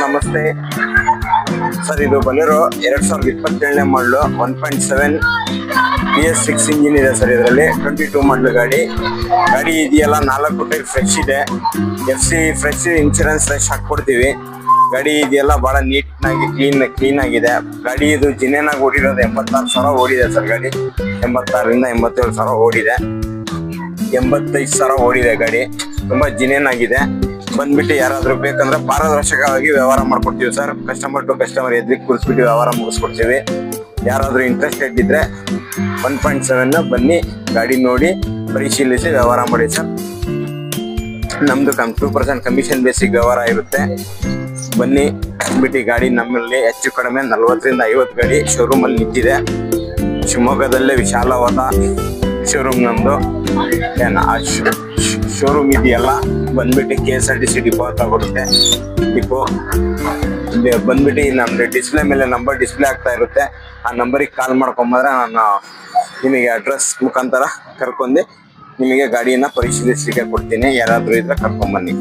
ನಮಸ್ತೆ ಸರ್. ಇದು ಬಲೆರೋ 2027ನೇ ಮಾಡಲು 1.7 PS6 ಇಂಜಿನ್ ಇದೆ ಸರ್. ಇದರಲ್ಲಿ 22 ಮಾಡಲು ಗಾಡಿ ಇದೆಯಲ್ಲ 4 ಟೈರ್ ಫ್ರೆಶ್ ಇದೆ. FC ಫ್ರೆಶ್ ಇನ್ಶೂರೆನ್ಸ್ ಫ್ರೆಶ್ ಹಾಕ್ಕೊಡ್ತೀವಿ. ಗಾಡಿ ಇದೆಯಲ್ಲ ಬಹಳ ನೀಟಾಗಿ ಕ್ಲೀನ್ ಆಗಿದೆ. ಗಾಡಿ ಇದು ಜಿನೇನಾಗಿ ಓಡಿರೋದು 86,000 ಓಡಿದೆ ಸರ್. ಗಾಡಿ 86ರಿಂದ 87,000 ಓಡಿದೆ. 85,000 ಓಡಿದೆ. ಗಾಡಿ ತುಂಬಾ ಜಿನೇನ್ ಆಗಿದೆ. ಬಂದ್ಬಿಟ್ಟು ಯಾರಾದ್ರೂ ಬೇಕಂದ್ರೆ ಪಾರದರ್ಶಕವಾಗಿ ವ್ಯವಹಾರ ಮಾಡ್ಕೊಡ್ತೀವಿ ಸರ್. ಕಸ್ಟಮರ್ ಟು ಕಸ್ಟಮರ್ ಎದ್ರಿಗೆ ಕೂರಿಸ್ಬಿಟ್ಟು ವ್ಯವಹಾರ ಮುಗಿಸ್ಕೊಡ್ತೀವಿ. ಯಾರಾದ್ರೂ ಇಂಟ್ರೆಸ್ಟೆಡ್ ಇದ್ರೆ 1.7 ಬನ್ನಿ, ಗಾಡಿ ನೋಡಿ ಪರಿಶೀಲಿಸಿ ವ್ಯವಹಾರ ಮಾಡಿ ಸರ್. ನಮ್ದು 2% ಕಮಿಷನ್ ಬೇಸಿಕ್ ವ್ಯವಹಾರ ಇರುತ್ತೆ. ಬನ್ನಿ ಬಿಟ್ಟು ಗಾಡಿ ನಮ್ಮಲ್ಲಿ ಹೆಚ್ಚು ಕಡಿಮೆ 40ರಿಂದ 50 ಗಾಡಿ ಶೋರೂಮ್ ಅಲ್ಲಿ ನಿಂತಿದೆ. ಶಿವಮೊಗ್ಗದಲ್ಲೇ ವಿಶಾಲವಾದ ಶೋರೂಮ್ ನಮ್ದು. ಶೋರೂಮ್ ಇದೆಯಲ್ಲ ಬಂದ್ಬಿಟ್ಟು KSRTC ಡಿಪೋ ಅಂತ ಬರುತ್ತೆ. ಡಿಪೋ ಬಂದ್ಬಿಟ್ಟು ನಮ್ದು ಡಿಸ್ಪ್ಲೇ ಮೇಲೆ ನಂಬರ್ ಡಿಸ್ಪ್ಲೇ ಆಗ್ತಾ ಇರುತ್ತೆ. ಆ ನಂಬರಿಗೆ ಕಾಲ್ ಮಾಡ್ಕೊಂಬಂದ್ರೆ ನಾನು ನಿಮಗೆ ಅಡ್ರೆಸ್ ಮುಖಾಂತರ ಕರ್ಕೊಂಡು ನಿಮಗೆ ಗಾಡಿಯನ್ನ ಪರಿಶೀಲಿಸಲಿಕ್ಕೆ ಕೊಡ್ತೀನಿ. ಯಾರಾದ್ರೂ ಇದ್ರೆ ಕರ್ಕೊಂಬನ್ನಿ.